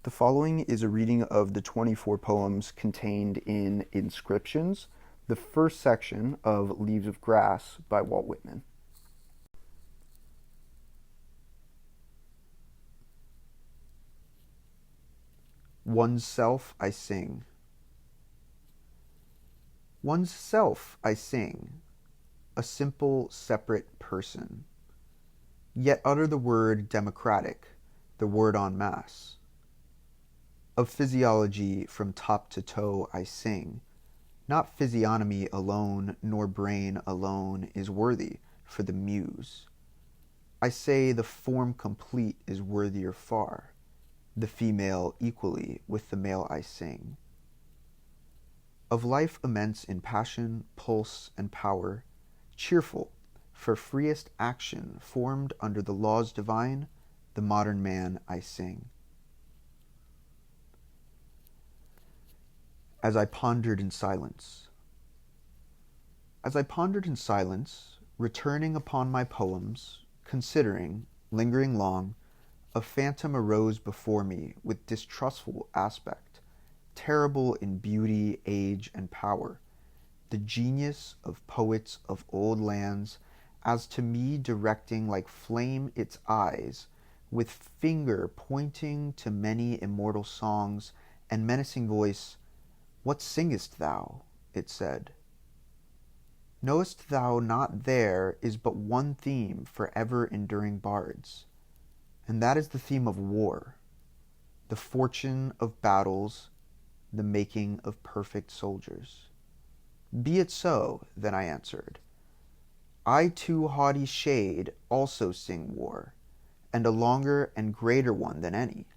The following is a reading of the 24 poems contained in Inscriptions, the first section of Leaves of Grass by Walt Whitman. One's self I sing. One's self I sing, a simple, separate person. Yet utter the word democratic, the word en masse. Of physiology from top to toe I sing. Not physiognomy alone, nor brain alone is worthy for the muse. I say the form complete is worthier far, the female equally with the male I sing. Of life immense in passion, pulse, and power, cheerful, for freest action formed under the laws divine, the modern man I sing. As I pondered in silence. As I pondered in silence, returning upon my poems, considering, lingering long, a phantom arose before me with distrustful aspect, terrible in beauty, age, and power, the genius of poets of old lands, as to me directing like flame its eyes, with finger pointing to many immortal songs, and menacing voice, "What singest thou?" it said. Knowest thou not there is but one theme for ever-enduring bards, and that is the theme of war, the fortune of battles, the making of perfect soldiers. Be it so, then I answered. I too, haughty shade, also sing war, and a longer and greater one than any,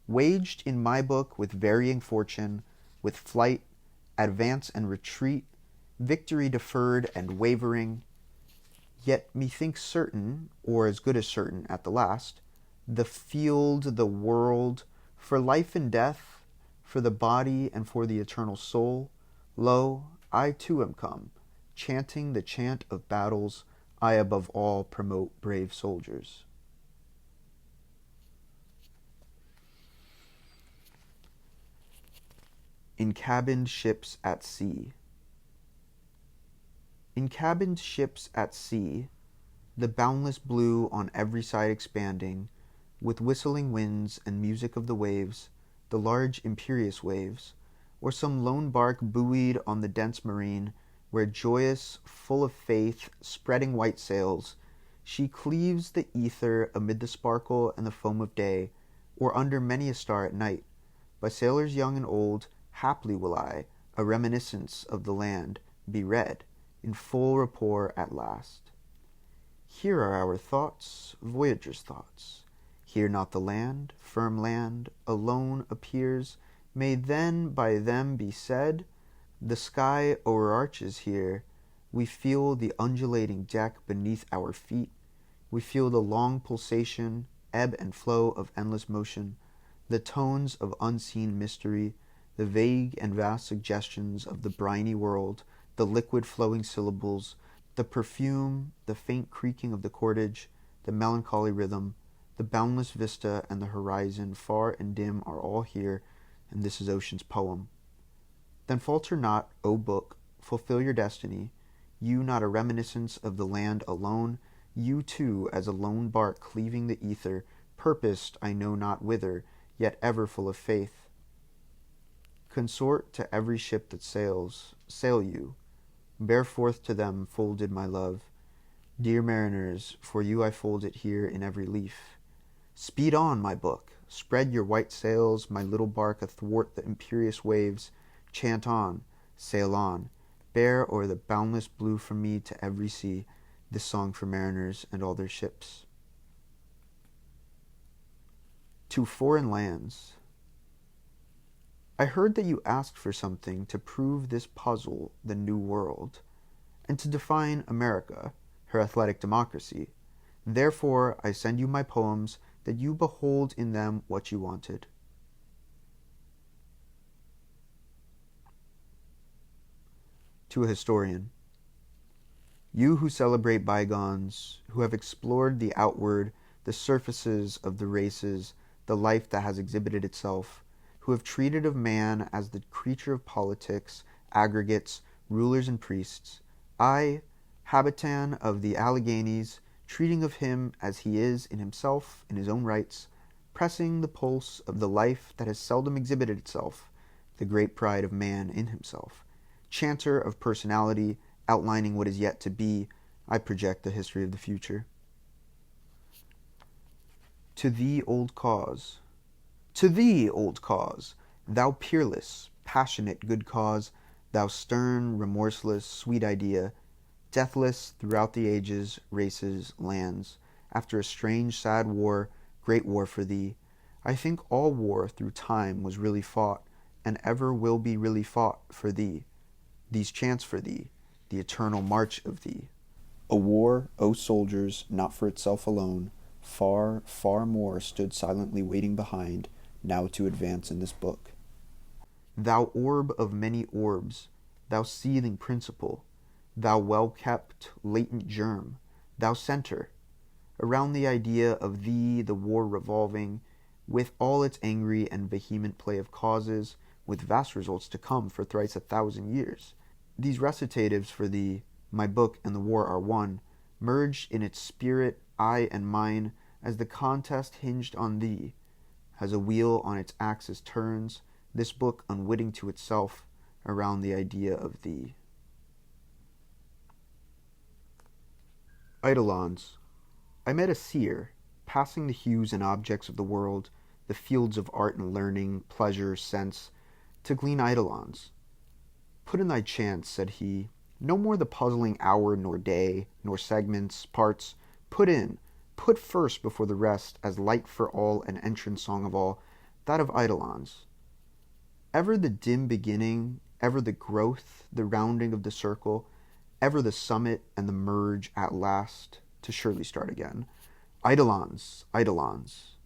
waged in my book with varying fortune, with flight, advance and retreat, victory deferred and wavering, yet methinks certain, or as good as certain at the last, the field, the world, for life and death, for the body and for the eternal soul, lo, I too am come, chanting the chant of battles, I above all promote brave soldiers. In cabined ships at sea. In cabined ships at sea, the boundless blue on every side expanding, with whistling winds and music of the waves, the large imperious waves, or some lone bark buoyed on the dense marine, where joyous, full of faith, spreading white sails, she cleaves the ether amid the sparkle and the foam of day, or under many a star at night. By sailors young and old, haply will I, a reminiscence of the land, be read, in full rapport at last. Here are our thoughts, voyagers' thoughts. Here not the land, firm land, alone appears, may then by them be said, the sky o'erarches here, we feel the undulating deck beneath our feet, we feel the long pulsation, ebb and flow of endless motion, the tones of unseen mystery, the vague and vast suggestions of the briny world, the liquid flowing syllables, the perfume, the faint creaking of the cordage, the melancholy rhythm, the boundless vista and the horizon far and dim are all here, and this is Ocean's poem. Then falter not, O book, fulfill your destiny, you not a reminiscence of the land alone, you too as a lone bark cleaving the ether, purposed I know not whither, yet ever full of faith. Consort to every ship that sails, sail you, bear forth to them folded my love. Dear mariners, for you I fold it here in every leaf. Speed on, my book, spread your white sails, my little bark athwart the imperious waves, chant on, sail on, bear o'er the boundless blue from me to every sea, this song for mariners and all their ships. To foreign lands. I heard that you asked for something to prove this puzzle, the New World, and to define America, her athletic democracy. Therefore I send you my poems, that you behold in them what you wanted. To a historian. You who celebrate bygones, who have explored the outward, the surfaces of the races, the life that has exhibited itself, who have treated of man as the creature of politics, aggregates, rulers and priests. I, habitant of the Alleghanies, treating of him as he is in himself, in his own rights, pressing the pulse of the life that has seldom exhibited itself, the great pride of man in himself, chanter of personality, outlining what is yet to be, I project the history of the future. To thee, old cause. To thee, old cause, thou peerless, passionate good cause, thou stern, remorseless, sweet idea, deathless throughout the ages, races, lands, after a strange, sad war, great war for thee. I think all war through time was really fought, and ever will be really fought for thee. These chants for thee, the eternal march of thee. A war, O soldiers, not for itself alone, far, far more stood silently waiting behind, now to advance in this book. Thou orb of many orbs, thou seething principle, thou well-kept, latent germ, thou center, around the idea of thee the war revolving, with all its angry and vehement play of causes, with vast results to come for thrice 1,000 years. These recitatives for thee, my book and the war are one, merged in its spirit, I and mine, as the contest hinged on thee. As a wheel on its axis turns, this book unwitting to itself, around the idea of thee. Eidolons. I met a seer, passing the hues and objects of the world, the fields of art and learning, pleasure, sense, to glean eidolons. Put in thy chants, said he, no more the puzzling hour nor day, nor segments, parts. Put first before the rest, as light for all and entrance song of all, that of eidolons. Ever the dim beginning, ever the growth, the rounding of the circle, ever the summit and the merge at last, to surely start again. Eidolons, eidolons.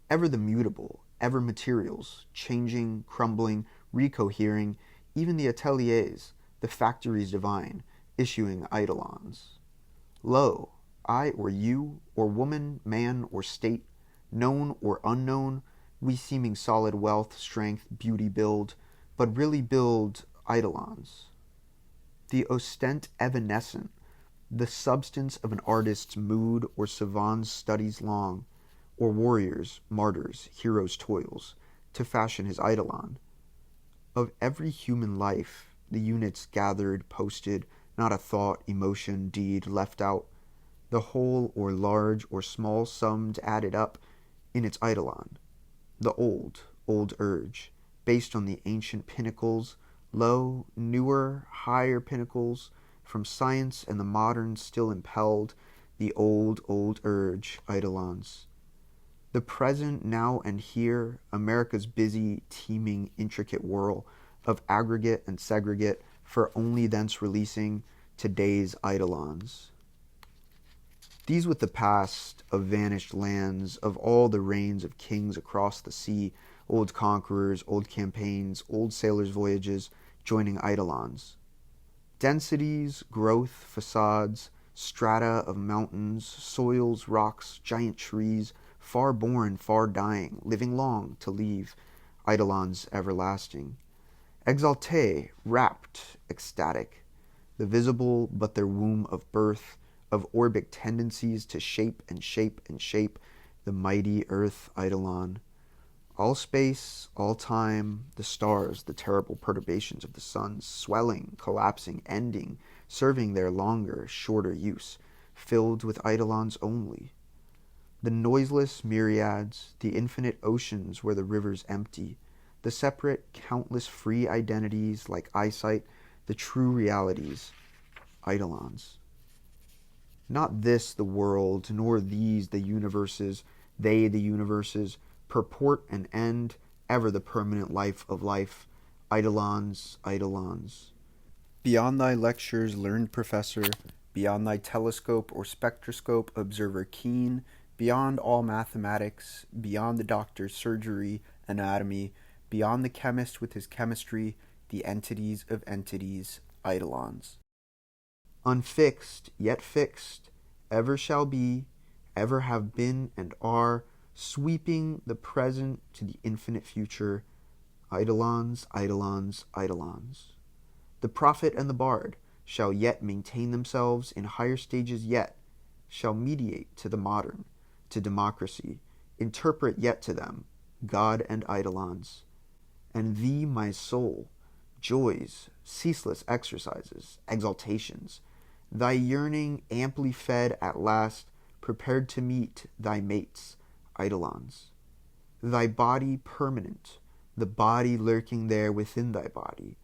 Ever the mutable, ever materials, changing, crumbling, recohering, even the ateliers, the factories divine, issuing eidolons. Lo, I or you, or woman, man, or state, known or unknown, we seeming solid wealth, strength, beauty build, but really build eidolons. The ostent evanescent, the substance of an artist's mood or savant's studies long, or warrior's, martyr's, hero's toils, to fashion his eidolon. Of every human life, the units gathered, posted, not a thought, emotion, deed left out, the whole or large or small summed added up in its eidolon. The old urge, based on the ancient pinnacles, low, newer, higher pinnacles, from science and the modern still impelled, the old urge, eidolons. The present, now and here, America's busy, teeming, intricate whirl of aggregate and segregate, for only thence releasing today's eidolons. These with the past of vanished lands, of all the reigns of kings across the sea, old conquerors, old campaigns, old sailors' voyages, joining eidolons. Densities, growth, facades, strata of mountains, soils, rocks, giant trees, far born, far dying, living long to leave, eidolons everlasting. Exalté, rapt, ecstatic, the visible but their womb of birth, of orbic tendencies to shape and shape and shape, the mighty earth eidolon. All space, all time, the stars, the terrible perturbations of the suns, swelling, collapsing, ending, serving their longer, shorter use, filled with eidolons only. The noiseless myriads, the infinite oceans where the rivers empty, the separate, countless free identities like eyesight, the true realities, eidolons. Not this the world, nor these the universes, they the universes, purport and end, ever the permanent life of life, eidolons, eidolons. Beyond thy lectures, learned professor, beyond thy telescope or spectroscope, observer keen, beyond all mathematics, beyond the doctor's surgery, anatomy, beyond the chemist with his chemistry, the entities of entities, eidolons. Unfixed, yet fixed, ever shall be, ever have been and are, sweeping the present to the infinite future, eidolons, eidolons, eidolons. The prophet and the bard shall yet maintain themselves in higher stages yet, shall mediate to the modern, to democracy, interpret yet to them, God and eidolons. And thee, my soul, joys, ceaseless exercises, exaltations, thy yearning amply fed at last, prepared to meet thy mates, eidolons. Thy body permanent, the body lurking there within thy body,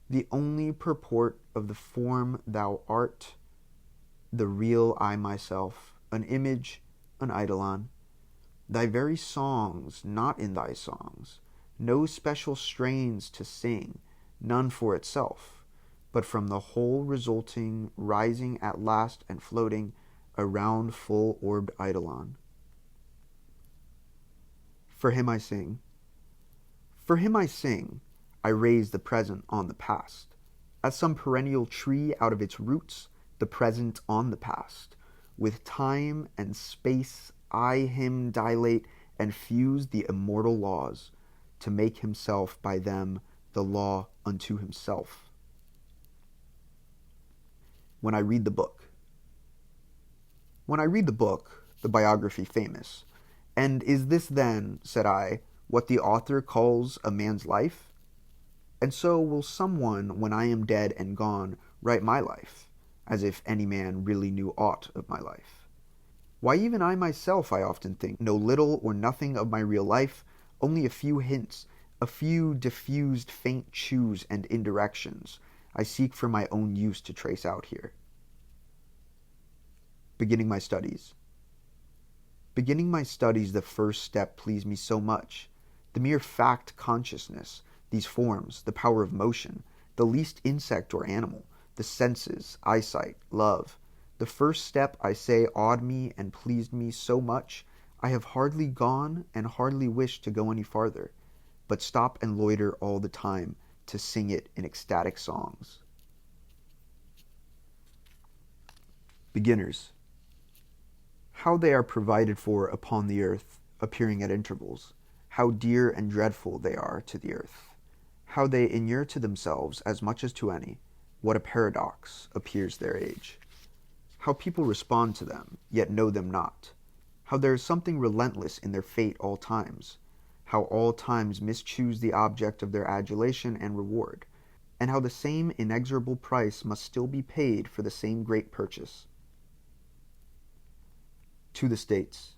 the only purport of the form thou art, the real I myself, an image, an eidolon. Thy very songs not in thy songs, no special strains to sing, none for itself, but from the whole resulting, rising at last and floating, a round full-orbed eidolon. For him I sing. For him I sing, I raise the present on the past. As some perennial tree out of its roots, the present on the past. With time and space I him dilate and fuse the immortal laws, to make himself by them the law unto himself. When I read the book. When I read the book, the biography famous, and is this then, said I, what the author calls a man's life? And so will someone, when I am dead and gone, write my life, as if any man really knew aught of my life. Why, even I myself, I often think, know little or nothing of my real life, only a few hints, a few diffused faint chews and indirections I seek for my own use to trace out here. Beginning my studies. Beginning my studies, the first step pleased me so much. The mere fact consciousness, these forms, the power of motion, the least insect or animal, the senses, eyesight, love. The first step, I say, awed me and pleased me so much, I have hardly gone and hardly wished to go any farther, but stop and loiter all the time to sing it in ecstatic songs. Beginners. How they are provided for upon the earth, appearing at intervals. How dear and dreadful they are to the earth. How they inure to themselves as much as to any. What a paradox appears their age. How people respond to them, yet know them not. How there is something relentless in their fate all times. How all times mischoose the object of their adulation and reward. And how the same inexorable price must still be paid for the same great purchase. To the States.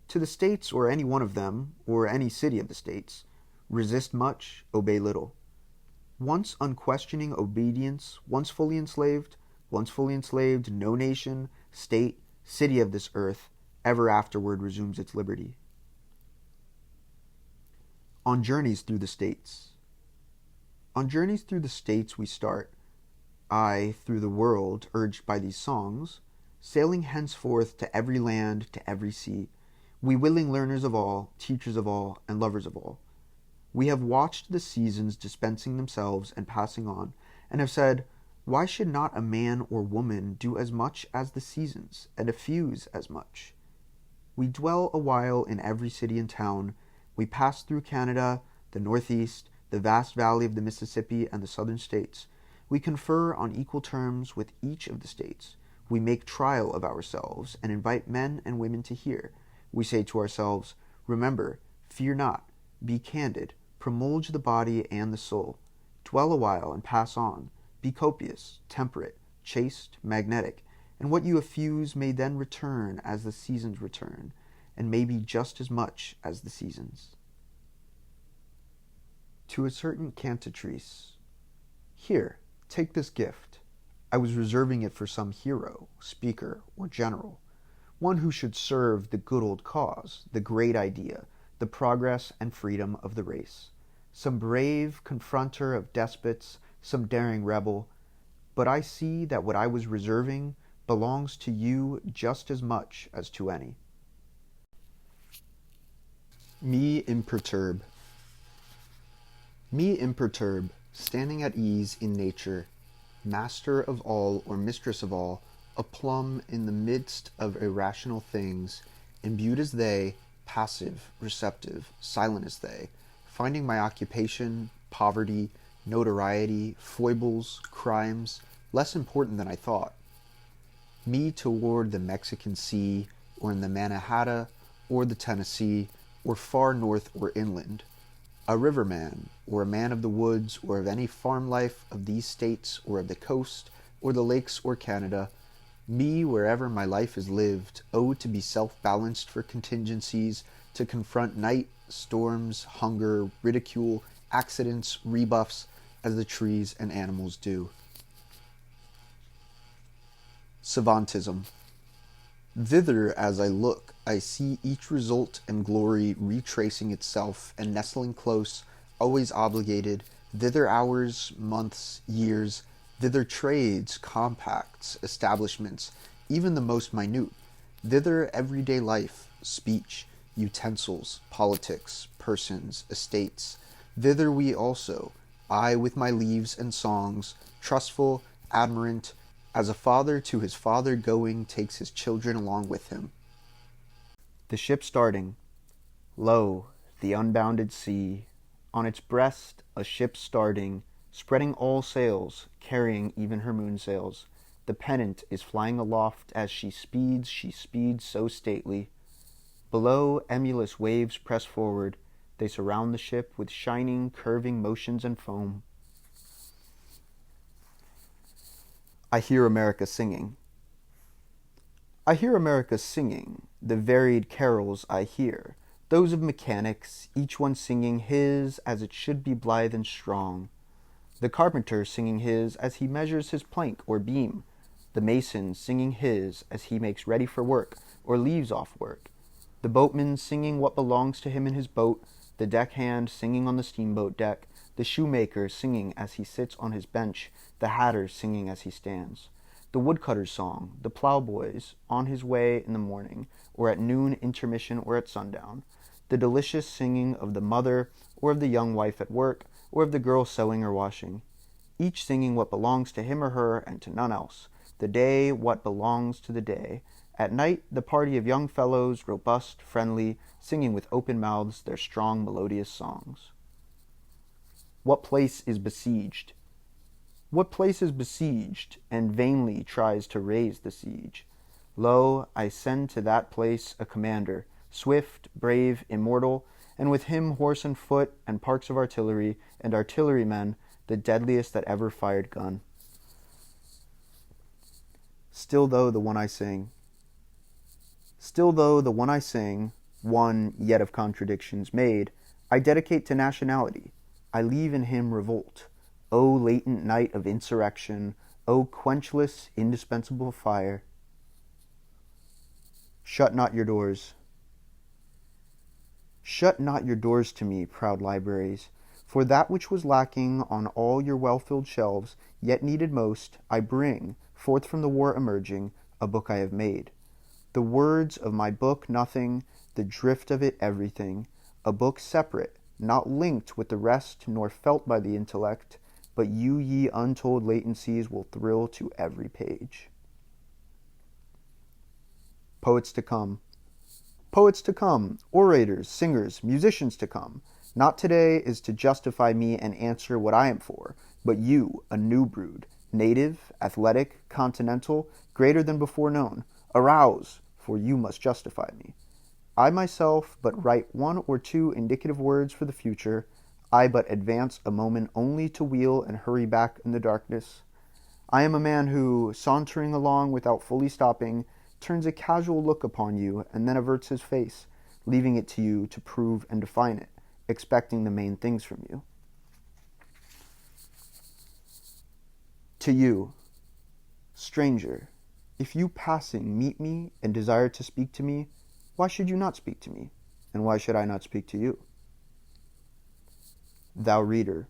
To the States, or any one of them, or any city of the States, resist much, obey little. Once unquestioning obedience, once fully enslaved, no nation, state, city of this earth, ever afterward resumes its liberty. On journeys through the States. On journeys through the States we start, I, through the world, urged by these songs, sailing henceforth to every land, to every sea, we willing learners of all, teachers of all, and lovers of all. We have watched the seasons dispensing themselves and passing on, and have said, why should not a man or woman do as much as the seasons, and effuse as much? We dwell a while in every city and town. We pass through Canada, the Northeast, the vast valley of the Mississippi, and the southern states. We confer on equal terms with each of the states. We make trial of ourselves, and invite men and women to hear. We say to ourselves, remember, fear not, be candid, promulge the body and the soul. Dwell a while and pass on. Be copious, temperate, chaste, magnetic, and what you effuse may then return as the seasons return, and may be just as much as the seasons. To a certain cantatrice. Here, take this gift. I was reserving it for some hero, speaker, or general, one who should serve the good old cause, the great idea, the progress and freedom of the race, some brave confronter of despots, some daring rebel. But I see that what I was reserving belongs to you just as much as to any. Me imperturbe. Me imperturbe, standing at ease in nature, master of all or mistress of all, a plum in the midst of irrational things, imbued as they, passive, receptive, silent as they, finding my occupation, poverty, notoriety, foibles, crimes, less important than I thought. Me toward the Mexican Sea, or in the Mannahatta, or the Tennessee, or far north or inland. A riverman, or a man of the woods, or of any farm life of these states, or of the coast, or the lakes, or Canada. Me, wherever my life is lived, to be self-balanced for contingencies, to confront night, storms, hunger, ridicule, accidents, rebuffs, as the trees and animals do. Savantism. Thither as I look, I see each result and glory retracing itself and nestling close, always obligated, thither hours, months, years, thither trades, compacts, establishments, even the most minute, thither everyday life, speech, utensils, politics, persons, estates, thither we also, I with my leaves and songs, trustful, admirant, as a father to his father going takes his children along with him. The ship starting. Lo, the unbounded sea, on its breast a ship starting, spreading all sails, carrying even her moon sails. The pennant is flying aloft as she speeds so stately. Below, emulous waves press forward. They surround the ship with shining, curving motions and foam. I hear America singing. I hear America singing, the varied carols I hear, those of mechanics, each one singing his as it should be blithe and strong. The carpenter singing his as he measures his plank or beam, the mason singing his as he makes ready for work or leaves off work, the boatman singing what belongs to him in his boat, the deckhand singing on the steamboat deck, the shoemaker singing as he sits on his bench, the hatter singing as he stands, the woodcutter's song, the ploughboy's on his way in the morning, or at noon intermission or at sundown, the delicious singing of the mother or of the young wife at work, or of the girl sewing or washing, each singing what belongs to him or her and to none else, the day what belongs to the day. At night, the party of young fellows, robust, friendly, singing with open mouths their strong melodious songs. What place is besieged? What place is besieged, and vainly tries to raise the siege? Lo, I send to that place a commander, swift, brave, immortal, and with him horse and foot, and parks of artillery, and artillerymen, the deadliest that ever fired gun. Still though the one I sing, one yet of contradictions made, I dedicate to nationality. I leave in him revolt. O latent night of insurrection, O quenchless, indispensable fire. Shut not your doors. Shut not your doors to me, proud libraries, for that which was lacking on all your well-filled shelves, yet needed most, I bring, forth from the war emerging, a book I have made. The words of my book nothing, the drift of it everything, a book separate, not linked with the rest, nor felt by the intellect, but you ye untold latencies will thrill to every page. Poets to come. Poets to come, orators, singers, musicians to come. Not today is to justify me and answer what I am for, but you, a new brood, native, athletic, continental, greater than before known. Arouse, for you must justify me. I myself but write one or two indicative words for the future. I but advance a moment only to wheel and hurry back in the darkness. I am a man who, sauntering along without fully stopping, turns a casual look upon you and then averts his face, leaving it to you to prove and define it, expecting the main things from you. To you, stranger, if you passing meet me and desire to speak to me, why should you not speak to me, and why should I not speak to you? Thou reader,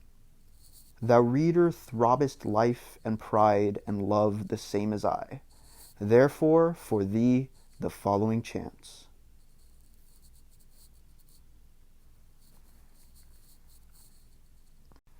throbbest life and pride and love the same as I. Therefore, for thee, the following chants.